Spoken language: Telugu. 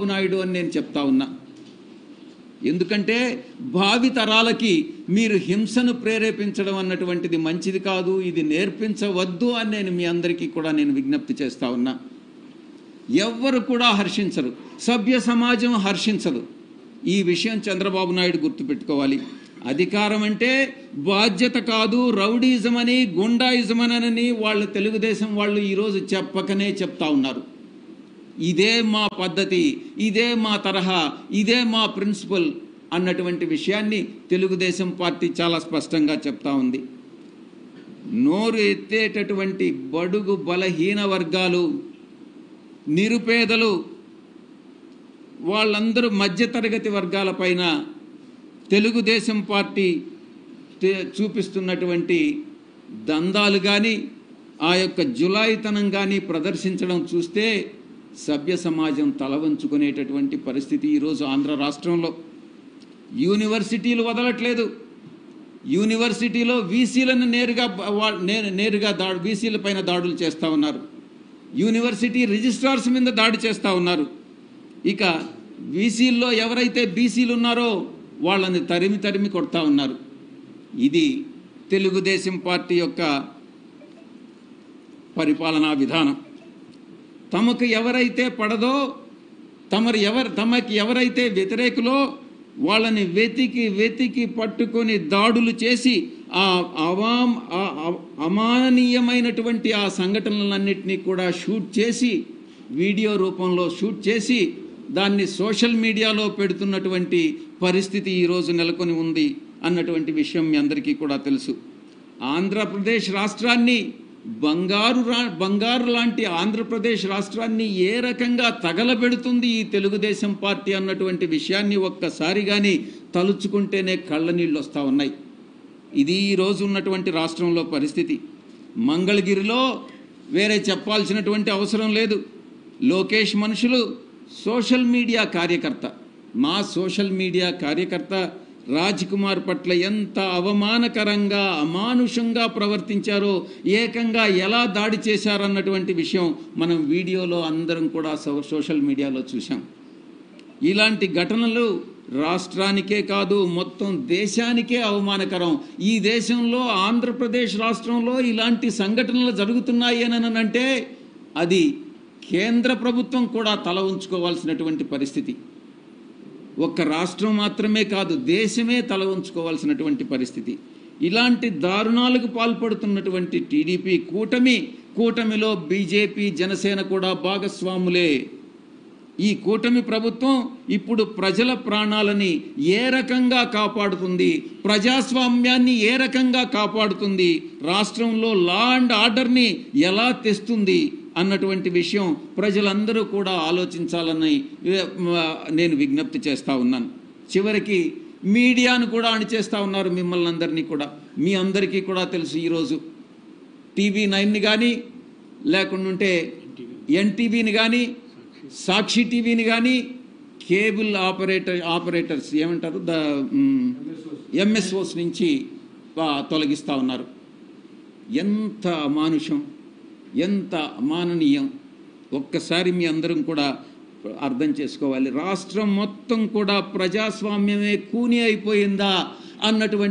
చంద్రబాబు నాయుడు అని నేను చెప్తా ఉన్నా. ఎందుకంటే భావి తరాలకి మీరు హింసను ప్రేరేపించడం అన్నటువంటిది మంచిది కాదు, ఇది నేర్పించవద్దు అని నేను మీ అందరికీ కూడా నేను విజ్ఞప్తి చేస్తా ఉన్నా. ఎవ్వరు కూడా హర్షించరు, సభ్య సమాజం హర్షించదు. ఈ విషయం చంద్రబాబు నాయుడు గుర్తుపెట్టుకోవాలి. అధికారం అంటే బాధ్యత కాదు, రౌడీజం అని గుండాయిజం అని వాళ్ళు తెలుగుదేశం వాళ్ళు ఈరోజు చెప్పకనే చెప్తా ఉన్నారు. ఇదే మా పద్ధతి, ఇదే మా తరహా, ఇదే మా ప్రిన్సిపల్ అన్నటువంటి విషయాన్ని తెలుగుదేశం పార్టీ చాలా స్పష్టంగా చెప్తా ఉంది. నోరు ఎత్తేటటువంటి బడుగు బలహీన వర్గాలు, నిరుపేదలు, వాళ్ళందరూ మధ్యతరగతి వర్గాలపైన తెలుగుదేశం పార్టీ చూపిస్తున్నటువంటి దందాలు కానీ ఆ యొక్క జులాయితనం కానీ ప్రదర్శించడం చూస్తే సభ్య సమాజం తల వంచుకునేటటువంటి పరిస్థితి ఈరోజు ఆంధ్ర రాష్ట్రంలో. యూనివర్సిటీలు వదలట్లేదు. యూనివర్సిటీలో వీసీలను నేరుగా వీసీల పైన దాడులు చేస్తూ ఉన్నారు. యూనివర్సిటీ రిజిస్ట్రార్స్ మీద దాడి చేస్తూ ఉన్నారు. ఇక వీసీల్లో ఎవరైతే బీసీలు ఉన్నారో వాళ్ళని తరిమి కొడతా ఉన్నారు. ఇది తెలుగుదేశం పార్టీ యొక్క పరిపాలనా విధానం. తమకు ఎవరైతే పడదో, తమకి ఎవరైతే వ్యతిరేకులో వాళ్ళని వెతికి పట్టుకొని దాడులు చేసి ఆ అమాననీయమైనటువంటి ఆ సంఘటనలన్నింటినీ కూడా షూట్ చేసి, వీడియో రూపంలో షూట్ చేసి దాన్ని సోషల్ మీడియాలో పెడుతున్నటువంటి పరిస్థితి ఈరోజు నెలకొని ఉంది అన్నటువంటి విషయం మీ అందరికీ కూడా తెలుసు. ఆంధ్రప్రదేశ్ రాష్ట్రాన్ని బంగారు లాంటి ఆంధ్రప్రదేశ్ రాష్ట్రాన్ని ఏ రకంగా తగలబెడుతుంది ఈ తెలుగుదేశం పార్టీ అన్నటువంటి విషయాన్ని ఒక్కసారి కానీ తలుచుకుంటేనే కళ్ళ నీళ్ళు వస్తూ ఉన్నాయి. ఇది ఈరోజు ఉన్నటువంటి రాష్ట్రంలో పరిస్థితి. మంగళగిరిలో వేరే చెప్పాల్సినటువంటి అవసరం లేదు. లోకేష్ మనుషులు సోషల్ మీడియా కార్యకర్త, మా సోషల్ మీడియా కార్యకర్త రాజ్ కుమార్ పట్ల ఎంత అవమానకరంగా అమానుషంగా ప్రవర్తించారో, ఏకంగా ఎలా దాడి చేశారన్నటువంటి విషయం మనం వీడియోలో అందరం కూడా సోషల్ మీడియాలో చూసాం. ఇలాంటి ఘటనలు రాష్ట్రానికే కాదు మొత్తం దేశానికే అవమానకరం. ఈ దేశంలో ఆంధ్రప్రదేశ్ రాష్ట్రంలో ఇలాంటి సంఘటనలు జరుగుతున్నాయి అని అంటే అది కేంద్ర ప్రభుత్వం కూడా తల ఉంచుకోవాల్సినటువంటి పరిస్థితి. ఒక్క రాష్ట్రం మాత్రమే కాదు, దేశమే తల ఉంచుకోవాల్సినటువంటి పరిస్థితి. ఇలాంటి దారుణాలకు పాల్పడుతున్నటువంటి టీడీపీ కూటమిలో బీజేపీ, జనసేన కూడా భాగస్వాములే. ఈ కూటమి ప్రభుత్వం ఇప్పుడు ప్రజల ప్రాణాలని ఏ రకంగా కాపాడుతుంది, ప్రజాస్వామ్యాన్ని ఏ రకంగా కాపాడుతుంది, రాష్ట్రంలో లా అండ్ ఆర్డర్ని ఎలా తెస్తుంది అన్నటువంటి విషయం ప్రజలందరూ కూడా ఆలోచించాలని నేను విజ్ఞప్తి చేస్తూ ఉన్నాను. చివరికి మీడియాను కూడా అణిచేస్తూ ఉన్నారు మిమ్మల్ని అందరినీ కూడా. మీ అందరికీ కూడా తెలుసు, ఈరోజు TV9ని కానీ, లేకుంటే NTVని కానీ, సాక్షి టీవీని కానీ, కేబుల్ ఆపరేటర్స్ ఏమంటారు MSOs నుంచి తొలగిస్తూ ఉన్నారు. ఎంత అమానుషం, ఎంత అమాననీయం ఒక్కసారి మీ అందరం కూడా అర్థం చేసుకోవాలి. రాష్ట్రం మొత్తం కూడా ప్రజాస్వామ్యమే కూని అయిపోయిందా అన్నటువంటి